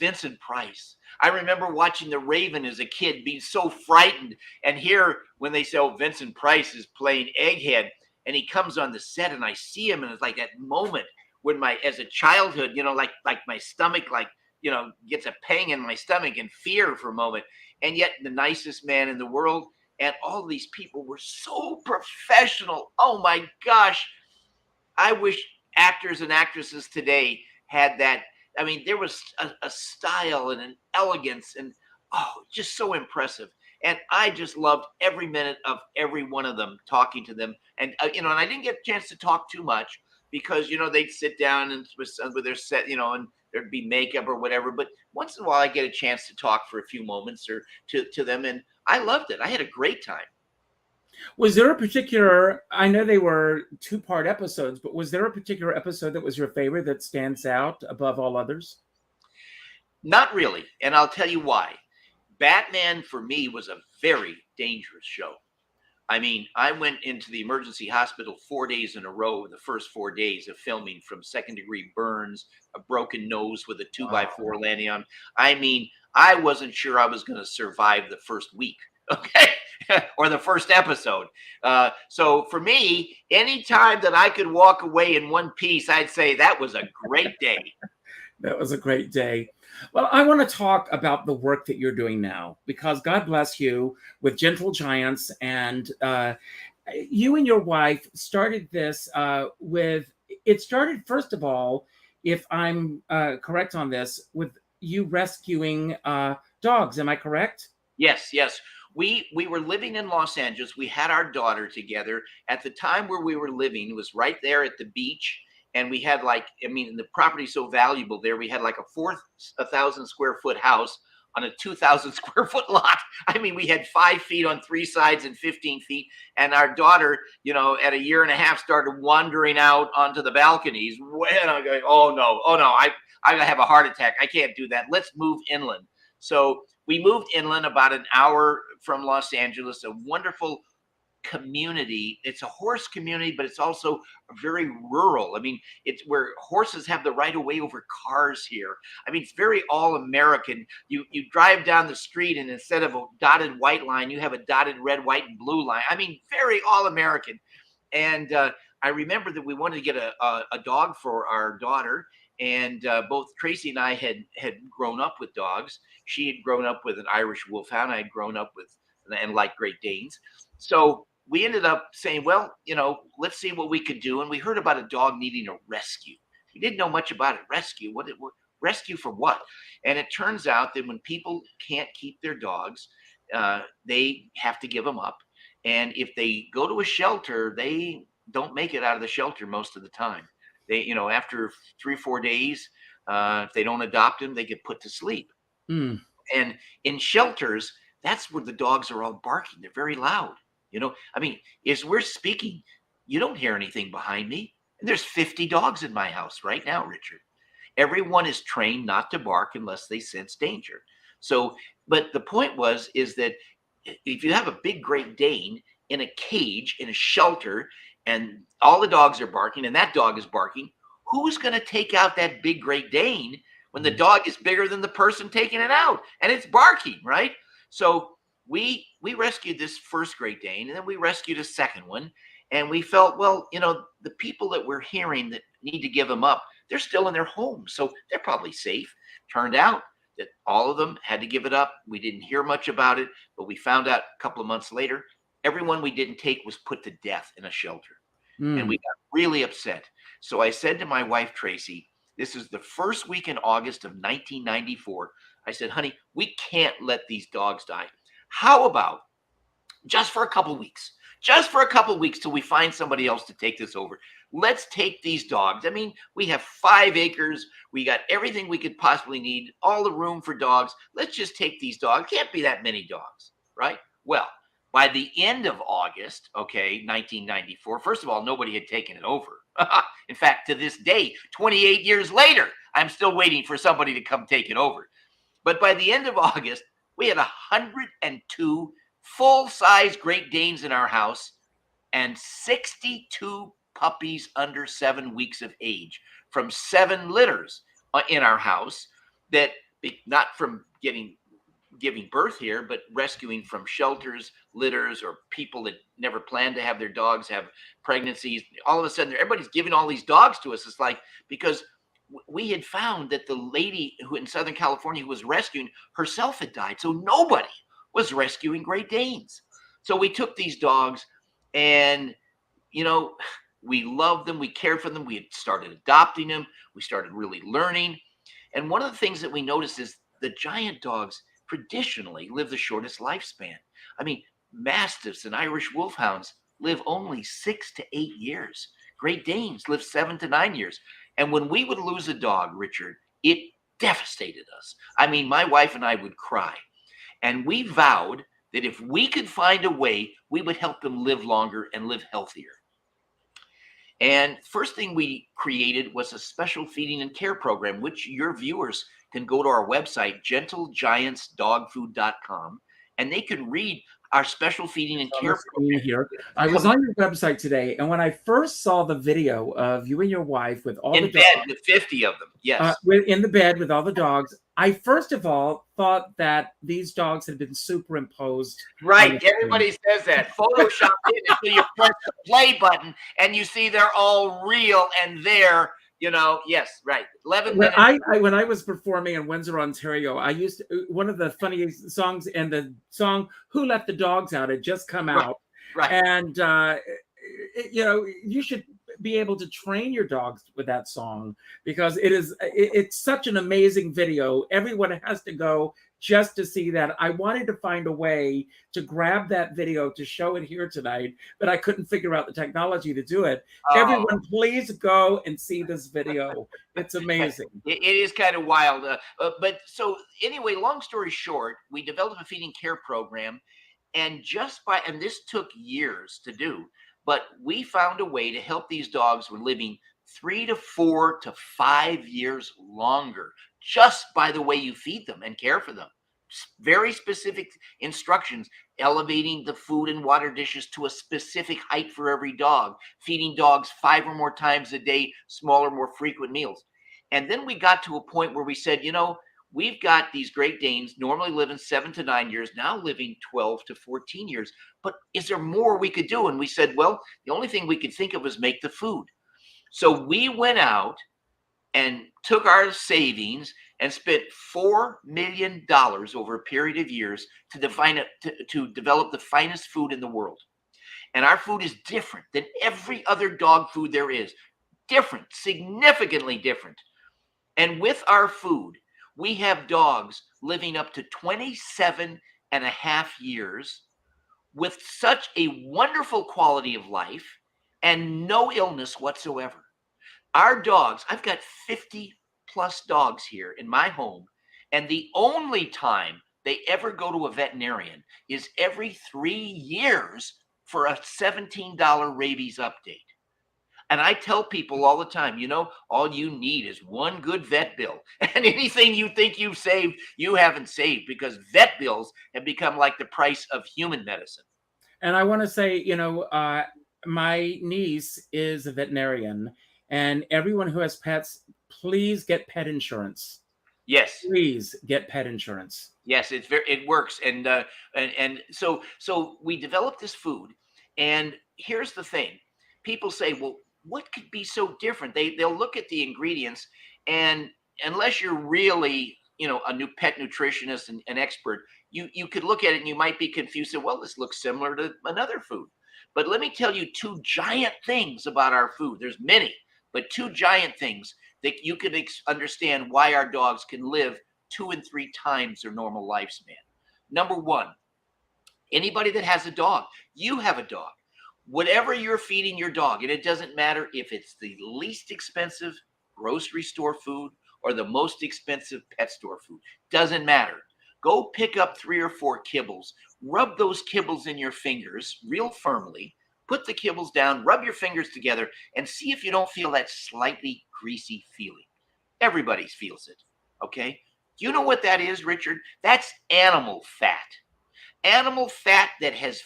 Vincent Price. I remember watching The Raven as a kid, being so frightened. And here, when they say, oh, Vincent Price is playing Egghead, and he comes on the set, and I see him, and it's like that moment when as a childhood, like my stomach, gets a pang in my stomach and fear for a moment. And yet, the nicest man in the world, and all these people were so professional. Oh my gosh! I wish actors and actresses today had that. I mean, there was a style and an elegance and, just so impressive. And I just loved every minute of every one of them, talking to them. And, and I didn't get a chance to talk too much because, they'd sit down and with their set, and there'd be makeup or whatever. But once in a while, I get a chance to talk for a few moments or to them. And I loved it. I had a great time. Was there a particular, I know they were 2-part episodes, but was there a particular episode that was your favorite that stands out above all others? Not really. And I'll tell you why. Batman, for me, was a very dangerous show. I mean, I went into the emergency hospital 4 days in a row, the first 4 days of filming, from second-degree burns, a broken nose with a 2x4 landing on. I mean, I wasn't sure I was going to survive the first week. Okay. Or the first episode. So for me, anytime that I could walk away in one piece, I'd say that was a great day. That was a great day. Well, I want to talk about the work that you're doing now, because God bless you with Gentle Giants. And you and your wife started this it started, first of all, if I'm correct on this, with you rescuing dogs. Am I correct? Yes. We were living in Los Angeles. We had our daughter together. At the time where we were living, it was right there at the beach. And we had the property's so valuable there. We had like a 4,000 square foot house on a 2,000 square foot lot. I mean, we had 5 feet on 3 sides and 15 feet. And our daughter, at a year and a half, started wandering out onto the balconies. And I'm going, oh no, I'm gonna have a heart attack. I can't do that. Let's move inland. So we moved inland about an hour from Los Angeles, a wonderful community. It's a horse community, but it's also very rural. I mean, it's where horses have the right of way over cars here. I mean, it's very all American. You drive down the street, and instead of a dotted white line, you have a dotted red, white, and blue line. I mean, very all American. And I remember that we wanted to get a dog for our daughter. And both Tracy and I had grown up with dogs. She had grown up with an Irish Wolfhound. I had grown up with and liked Great Danes. So we ended up saying, well, let's see what we could do. And we heard about a dog needing a rescue. We didn't know much about it. Rescue? What rescue for what? And it turns out that when people can't keep their dogs, they have to give them up. And if they go to a shelter, they don't make it out of the shelter most of the time. They, after 3 or 4 days, if they don't adopt them, they get put to sleep. Mm. And in shelters, that's where the dogs are all barking. They're very loud. I mean, as we're speaking, you don't hear anything behind me. And there's 50 dogs in my house right now, Richard. Everyone is trained not to bark unless they sense danger. So, but the point is that if you have a big Great Dane in a cage, in a shelter, and all the dogs are barking, and that dog is barking, who's going to take out that big Great Dane when the dog is bigger than the person taking it out? And it's barking, right? So we rescued this first Great Dane, and then we rescued a second one. And we felt, well, the people that we're hearing that need to give them up, they're still in their homes, so they're probably safe. Turned out that all of them had to give it up. We didn't hear much about it, but we found out a couple of months later, everyone we didn't take was put to death in a shelter. And we got really upset. So I said to my wife, Tracy, this is the first week in August of 1994. I said, honey, we can't let these dogs die. How about just for a couple weeks till we find somebody else to take this over? Let's take these dogs. I mean, we have 5 acres. We got everything we could possibly need, all the room for dogs. Let's just take these dogs. Can't be that many dogs, right? Well, by the end of August, 1994, first of all, nobody had taken it over. In fact, to this day, 28 years later, I'm still waiting for somebody to come take it over. But by the end of August, we had 102 full-size Great Danes in our house and 62 puppies under 7 weeks of age from 7 litters in our house, that not from giving birth here, but rescuing from shelters, litters, or people that never planned to have their dogs have pregnancies. All of a sudden, everybody's giving all these dogs to us. It's like, because we had found that the lady who in Southern California who was rescuing herself had died. So nobody was rescuing Great Danes. So we took these dogs, and, we loved them. We cared for them. We had started adopting them. We started really learning. And one of the things that we noticed is the giant dogs traditionally live the shortest lifespan. I mean, Mastiffs and Irish Wolfhounds live only 6 to 8 years. Great Danes live 7 to 9 years. And when we would lose a dog, Richard, it devastated us. I mean, my wife and I would cry. And we vowed that if we could find a way, we would help them live longer and live healthier. And first thing we created was a special feeding and care program, which your viewers can go to our website, gentlegiantsdogfood.com, and they can read our special feeding and care program. Here. I was on your website today, and when I first saw the video of you and your wife with all in the bed dogs, with 50 of them, yes, in the bed with all the dogs, I first of all thought that these dogs had been superimposed. Right. Everybody says that. Photoshop in until you press the play button and you see they're all real and there. Yes, right. 11 minutes. When I was performing in Windsor, Ontario, I used one of the funniest songs, and the song "Who Let the Dogs Out" had just come out. Right. And you should be able to train your dogs with that song, because it's such an amazing video. Everyone has to go just to see that. I wanted to find a way to grab that video to show it here tonight, but I couldn't figure out the technology to do it. Oh. Everyone, please go and see this video. It's amazing. It is kind of wild. But so anyway, long story short, we developed a feeding care program, and and this took years to do, but we found a way to help these dogs when living 3 to 4 to 5 years longer, just by the way you feed them and care for them. Very specific instructions, elevating the food and water dishes to a specific height for every dog, feeding dogs 5 or more times a day, smaller, more frequent meals. And then we got to a point where we said, we've got these Great Danes normally living 7 to 9 years, now living 12 to 14 years. But is there more we could do? And we said, well, the only thing we could think of was make the food. So we went out and took our savings and spent $4 million over a period of years to develop the finest food in the world. And our food is different than every other dog food there is. Different, significantly different. And with our food, we have dogs living up to 27 and a half years with such a wonderful quality of life and no illness whatsoever. Our dogs, I've got 50 plus dogs here in my home, and the only time they ever go to a veterinarian is every 3 years for a $17 rabies update. And I tell people all the time, all you need is one good vet bill. And anything you think you've saved, you haven't saved, because vet bills have become like the price of human medicine. And I want to say, my niece is a veterinarian, and everyone who has pets, please get pet insurance. Yes. Please get pet insurance. Yes, it works. And so we developed this food. And here's the thing. People say, well, what could be so different? They'll look at the ingredients, and unless you're really, a new pet nutritionist and an expert, you could look at it and you might be confused. And, well, this looks similar to another food. But let me tell you 2 giant things about our food. There's many, but 2 giant things that you can understand why our dogs can live 2 and 3 times their normal lifespan. Number 1, anybody that has a dog, you have a dog. Whatever you're feeding your dog, and it doesn't matter if it's the least expensive grocery store food or the most expensive pet store food, doesn't matter. Go pick up 3 or 4 kibbles, rub those kibbles in your fingers real firmly, put the kibbles down, rub your fingers together, and see if you don't feel that slightly greasy feeling. Everybody feels it, okay? Do you know what that is, Richard? That's animal fat. Animal fat that has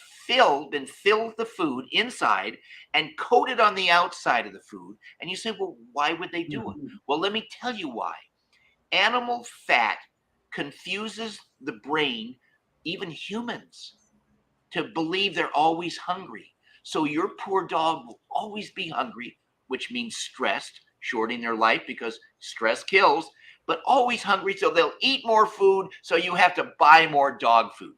been filled the food inside and coated on the outside of the food. And you say, well, why would they do it? Well, let me tell you why. Animal fat confuses the brain, even humans, to believe they're always hungry. So your poor dog will always be hungry, which means stressed, shortening their life because stress kills, but always hungry. So they'll eat more food. So you have to buy more dog food.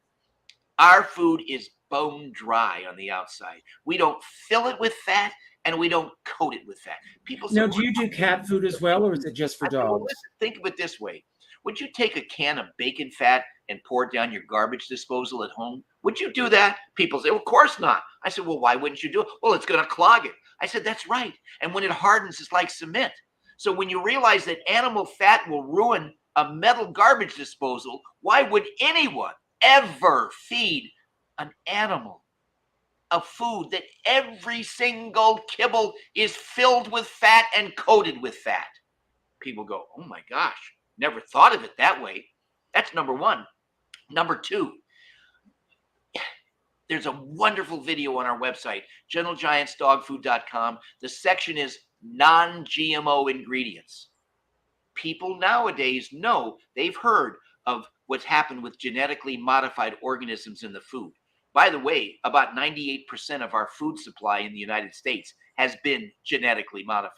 Our food is bone dry on the outside. We don't fill it with fat, and we don't coat it with fat. People say, now, do you do cat food as well, or is it just for dogs? Think of it this way. Would you take a can of bacon fat and pour it down your garbage disposal at home? Would you do that? People say, well, of course not. I said, well, why wouldn't you do it? Well, it's going to clog it. I said, that's right. And when it hardens, it's like cement. So when you realize that animal fat will ruin a metal garbage disposal, why would anyone ever feed an animal a food that every single kibble is filled with fat and coated with fat? People go, oh my gosh, never thought of it that way. That's number 1. Number 2, there's a wonderful video on our website, gentlegiantsdogfood.com. The section is non-GMO ingredients. People nowadays know, they've heard of what's happened with genetically modified organisms in the food. By the way, about 98% of our food supply in the United States has been genetically modified.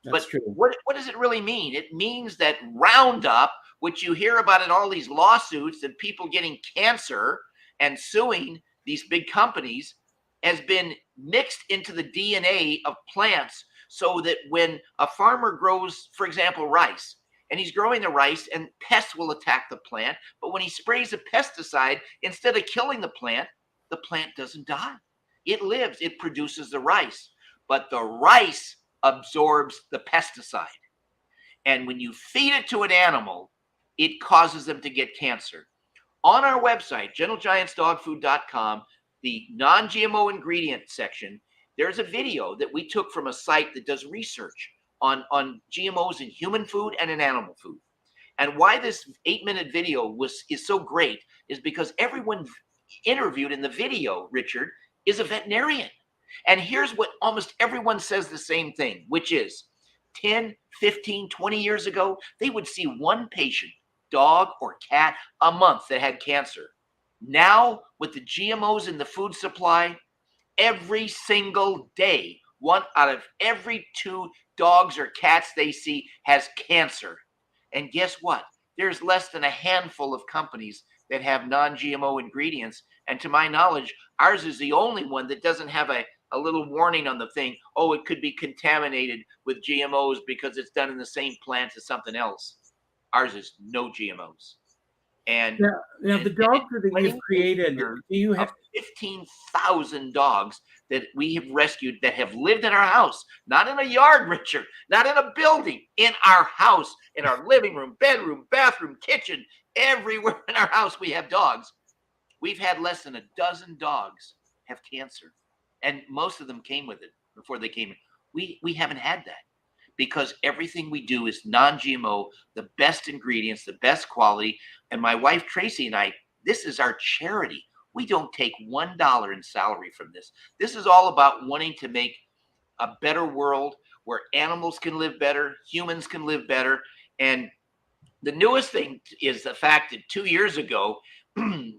That's but true. What does it really mean? It means that Roundup, which you hear about in all these lawsuits and people getting cancer and suing these big companies, has been mixed into the DNA of plants so that when a farmer grows, for example, rice, and he's growing the rice and pests will attack the plant, but when he sprays a pesticide, instead of killing the plant doesn't die. It lives, it produces the rice, but the rice absorbs the pesticide. And when you feed it to an animal, it causes them to get cancer. On our website, gentlegiantsdogfood.com, the non-GMO ingredient section, there's a video that we took from a site that does research on GMOs in human food and in animal food. And why this 8-minute video is so great is because everyone interviewed in the video, Richard, is a veterinarian. And here's what almost everyone says the same thing, which is 10, 15, 20 years ago, they would see one patient, dog or cat, a month that had cancer. Now, with the GMOs in the food supply, every single day, 1 out of every 2 dogs or cats they see has cancer. And guess what? There's less than a handful of companies that have non-GMO ingredients. And to my knowledge, ours is the only one that doesn't have a little warning on the thing. Oh, it could be contaminated with GMOs because it's done in the same plant as something else. Ours is no GMOs. And now the dog food that you've created, do you have 15,000 dogs that we have rescued that have lived in our house, not in a yard, Richard, not in a building, in our house, in our living room, bedroom, bathroom, kitchen, everywhere in our house we have dogs. We've had less than a dozen dogs have cancer, and most of them came with it before they came in. We haven't had that because everything we do is non-GMO, the best ingredients, the best quality. And my wife, Tracy, and I, this is our charity. We don't take $1 in salary from this. This is all about wanting to make a better world where animals can live better, humans can live better. And the newest thing is the fact that 2 years ago,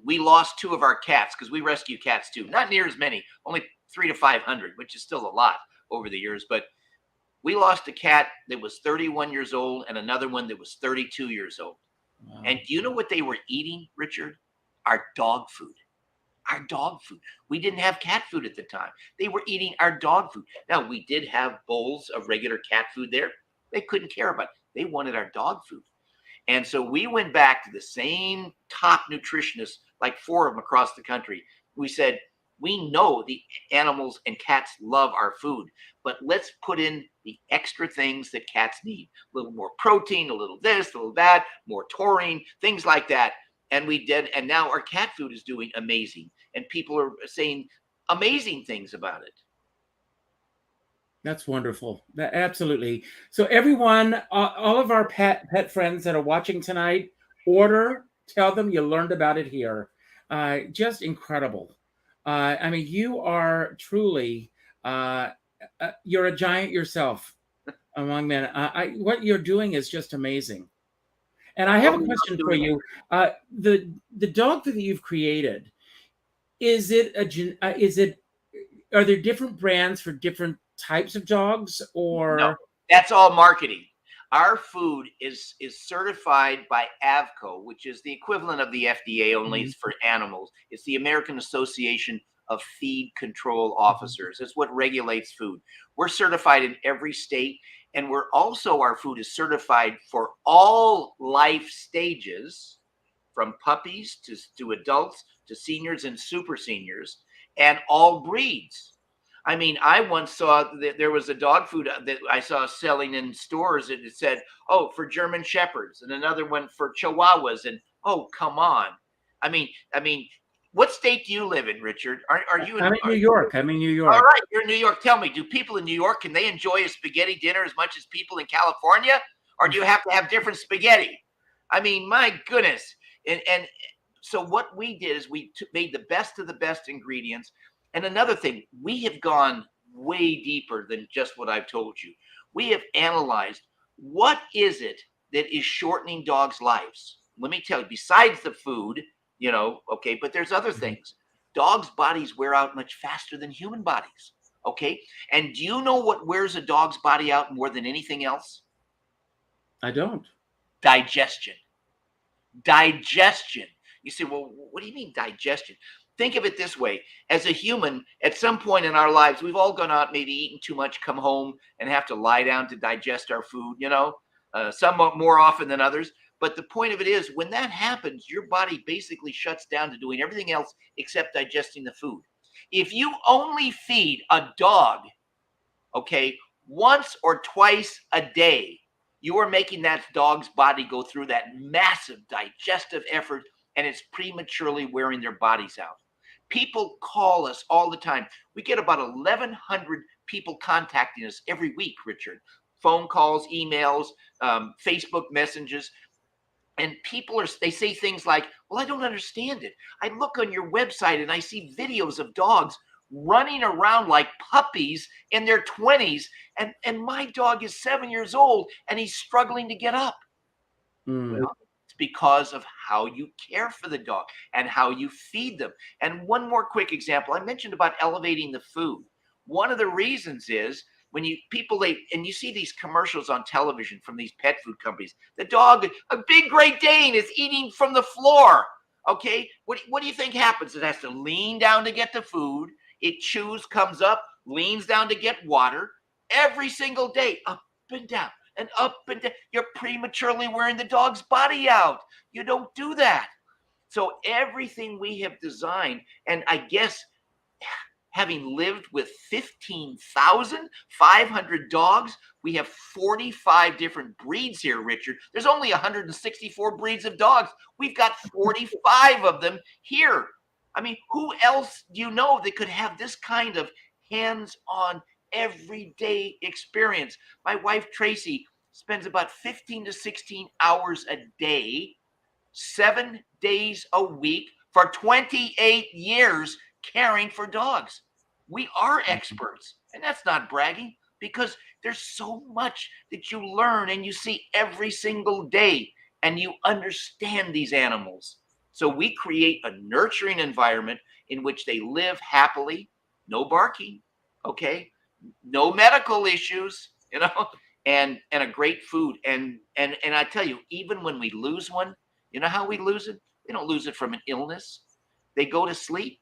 we lost 2 of our cats because we rescue cats too. Not near as many, only 300 to 500, which is still a lot over the years. But we lost a cat that was 31 years old and another one that was 32 years old. Wow. And do you know what they were eating, Richard? Our dog food. Our dog food. We didn't have cat food at the time. They were eating our dog food. Now, we did have bowls of regular cat food there. They couldn't care about it. They wanted our dog food. And so we went back to the same top nutritionists, like 4 of them across the country. We said, we know the animals and cats love our food, but let's put in the extra things that cats need. A little more protein, a little this, a little that, more taurine, things like that. And we did. And now our cat food is doing amazing. And people are saying amazing things about it. That's wonderful. Absolutely. So everyone, all of our pet friends that are watching tonight, order, tell them you learned about it here. Just incredible. I mean, you are truly, you're a giant yourself among men. What you're doing is just amazing. And I have a question for you. The dog food that you've created, are there different brands for different types of dogs, or? No, that's all marketing. Our food is certified by AVCO, which is the equivalent of the FDA, only it's for animals. It's the American Association of Feed Control Officers. It's what regulates food. We're certified in every state, and our food is certified for all life stages, from puppies to adults to seniors and super seniors, and all breeds. I mean, I once saw that there was a dog food that I saw selling in stores, and it said, "Oh, for German Shepherds," and another one for Chihuahuas. And oh, come on! I mean, what state do you live in, Richard? Are you? I'm in New York. I'm in New York. All right, you're in New York. Tell me, do people in New York, can they enjoy a spaghetti dinner as much as people in California, or do you have to have different spaghetti? I mean, my goodness! And so what we did is we made the best of the best ingredients. And another thing, we have gone way deeper than just what I've told you. We have analyzed what is it that is shortening dogs' lives. Let me tell you, besides the food, okay, but there's other things. Dogs' bodies wear out much faster than human bodies, okay? And do you know what wears a dog's body out more than anything else? I don't. Digestion. Digestion. You say, well, what do you mean digestion? think of it this way. As a human, at some point in our lives, we've all gone out, maybe eaten too much, come home and have to lie down to digest our food, some more often than others. But the point of it is, when that happens, your body basically shuts down to doing everything else except digesting the food. If you only feed a dog, okay, once or twice a day, you are making that dog's body go through that massive digestive effort, and it's prematurely wearing their bodies out. People call us all the time. We get about 1,100 people contacting us every week, Richard. Phone calls, emails, Facebook messages. And people they say things like, well, I don't understand it. I look on your website and I see videos of dogs running around like puppies in their 20s. And my dog is 7 years old and he's struggling to get up. Well, it's because of how you care for the dog and how you feed them. And one more quick example. I mentioned about elevating the food. One of the reasons is when you see these commercials on television from these pet food companies, the dog, a big Great Dane, is eating from the floor. Okay, what do you think happens? It has to lean down to get the food. It chews, comes up, leans down to get water every single day, up and down and up and down. You're prematurely wearing the dog's body out. You don't do that. So everything we have designed, and I guess having lived with 15,500 dogs, we have 45 different breeds here, Richard. There's only 164 breeds of dogs. We've got 45 of them here. I mean, who else do you know that could have this kind of hands-on everyday experience? My wife, Tracy, spends about 15 to 16 hours a day, 7 days a week for 28 years caring for dogs. We are experts, and that's not bragging, because there's so much that you learn and you see every single day, and you understand these animals. So we create a nurturing environment in which they live happily, no barking, okay, no medical issues, and a great food. And I tell you, even when we lose one, you know how we lose it? They don't lose it from an illness. They go to sleep.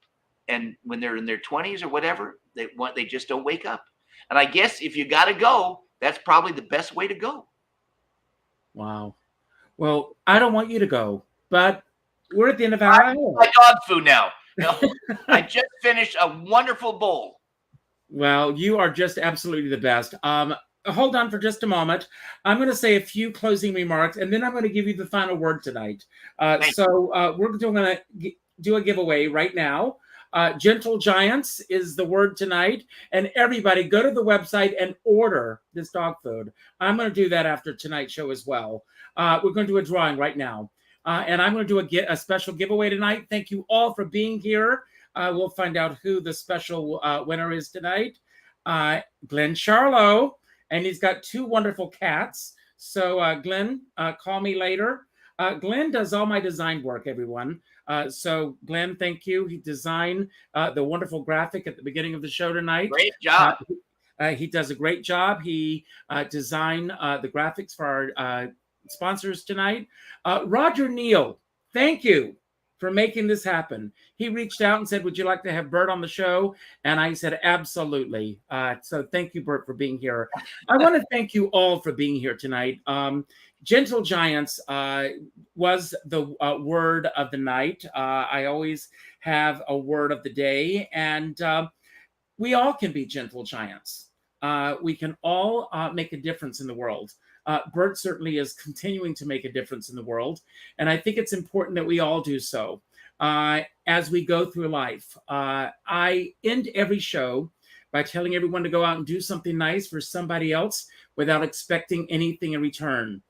And when they're in their 20s or whatever, they just don't wake up. And I guess if you got to go, that's probably the best way to go. Wow. Well, I don't want you to go, but we're at the end of our hour. My dog food now. I just finished a wonderful bowl. Well, you are just absolutely the best. Hold on for just a moment. I'm going to say a few closing remarks, and then I'm going to give you the final word tonight. We're going to do a giveaway right now. Gentle Giants is the word tonight, and everybody go to the website and order this dog food. I'm going to do that after tonight's show as well. We're going to do a drawing right now, and I'm going to do a special giveaway tonight. Thank you all for being here. We'll find out who the special winner is tonight. Glenn Charlo, and he's got 2 wonderful cats. So Glenn, call me later. Glenn does all my design work, everyone. So Glenn, thank you. He designed the wonderful graphic at the beginning of the show tonight. Great job. He does a great job. He designed the graphics for our sponsors tonight. Roger Neal, thank you for making this happen. He reached out and said, would you like to have Burt on the show? And I said, absolutely. So thank you, Burt, for being here. I want to thank you all for being here tonight. Gentle Giants was the word of the night. I always have a word of the day, and we all can be gentle giants. We can all make a difference in the world. Burt certainly is continuing to make a difference in the world, and I think it's important that we all do so as we go through life. I end every show by telling everyone to go out and do something nice for somebody else without expecting anything in return.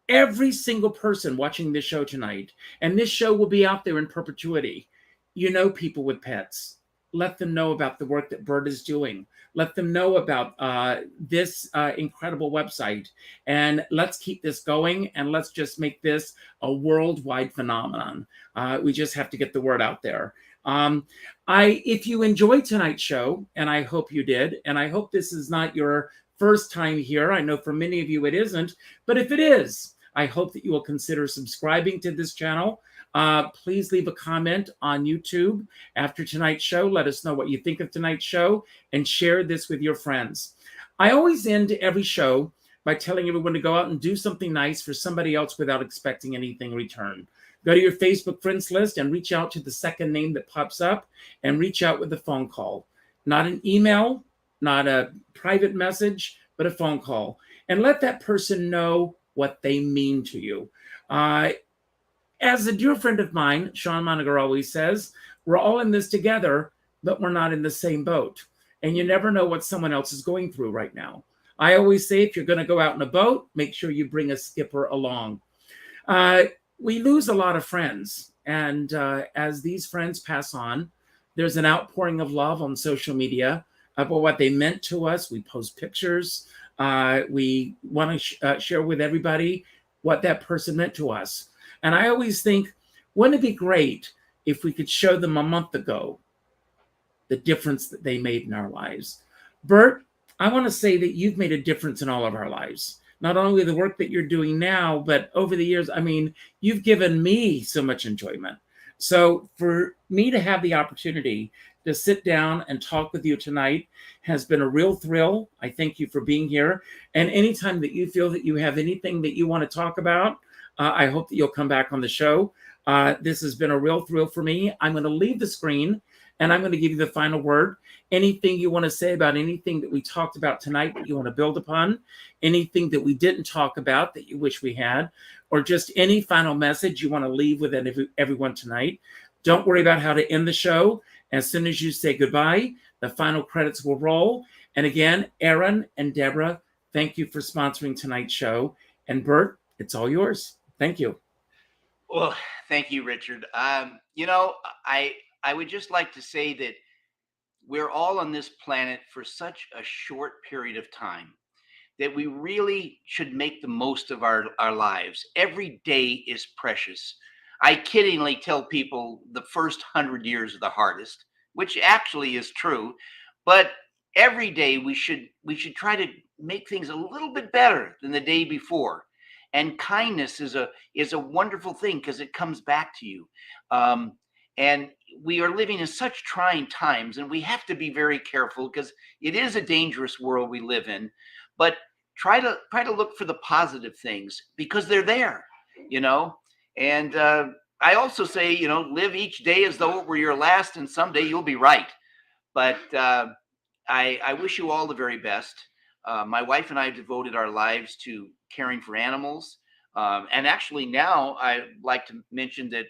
Every single person watching this show tonight, and this show will be out there in perpetuity, people with pets. Let them know about the work that Burt is doing. Let them know about this incredible website. And let's keep this going, and let's just make this a worldwide phenomenon. We just have to get the word out there. If you enjoyed tonight's show, and I hope you did, and I hope this is not your first time here. I know for many of you it isn't, but if it is, I hope that you will consider subscribing to this channel. Please leave a comment on YouTube after tonight's show. Let us know what you think of tonight's show and share this with your friends. I always end every show by telling everyone to go out and do something nice for somebody else without expecting anything in return. Go to your Facebook friends list and reach out to the second name that pops up and reach out with a phone call. Not an email, not a private message, but a phone call. And let that person know what they mean to you. As a dear friend of mine, Sean Monager, always says, we're all in this together, but we're not in the same boat. And you never know what someone else is going through right now. I always say, if you're going to go out in a boat, make sure you bring a skipper along. We lose a lot of friends. And as these friends pass on, there's an outpouring of love on social media about what they meant to us. We post pictures. We want to share with everybody what that person meant to us. And I always think, wouldn't it be great if we could show them a month ago the difference that they made in our lives? Burt, I want to say that you've made a difference in all of our lives. Not only the work that you're doing now, but over the years, I mean, you've given me so much enjoyment. So for me to have the opportunity to sit down and talk with you tonight has been a real thrill. I thank you for being here. And anytime that you feel that you have anything that you want to talk about, I hope that you'll come back on the show. This has been a real thrill for me. I'm going to leave the screen and I'm going to give you the final word. Anything you want to say about anything that we talked about tonight that you want to build upon, anything that we didn't talk about that you wish we had, or just any final message you want to leave with everyone tonight. Don't worry about how to end the show. As soon as you say goodbye, the final credits will roll. And again, Aaron and Deborah, thank you for sponsoring tonight's show. And Burt, it's all yours. Thank you. Well, thank you, Richard. You know, I would just like to say that we're all on this planet for such a short period of time that we really should make the most of our lives. Every day is precious. I kiddingly tell people the first 100 years are the hardest, which actually is true. But every day we should try to make things a little bit better than the day before. And kindness is a wonderful thing because it comes back to you. And we are living in such trying times, and we have to be very careful because it is a dangerous world we live in. But try to look for the positive things because they're there, you know. And I also say, you know, live each day as though it were your last, and someday you'll be right. But I wish you all the very best. My wife and I have devoted our lives to caring for animals. And actually now I'd like to mention that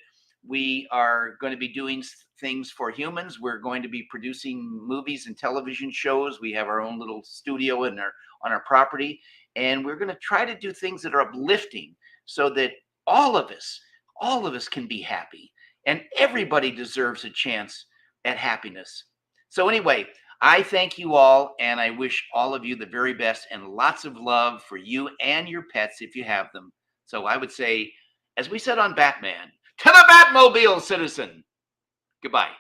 we are going to be doing things for humans. We're going to be producing movies and television shows. We have our own little studio on our property. And we're going to try to do things that are uplifting so that all of us can be happy. And everybody deserves a chance at happiness. So anyway, I thank you all, and I wish all of you the very best and lots of love for you and your pets if you have them. So I would say, as we said on Batman, to the Batmobile, citizen. Goodbye.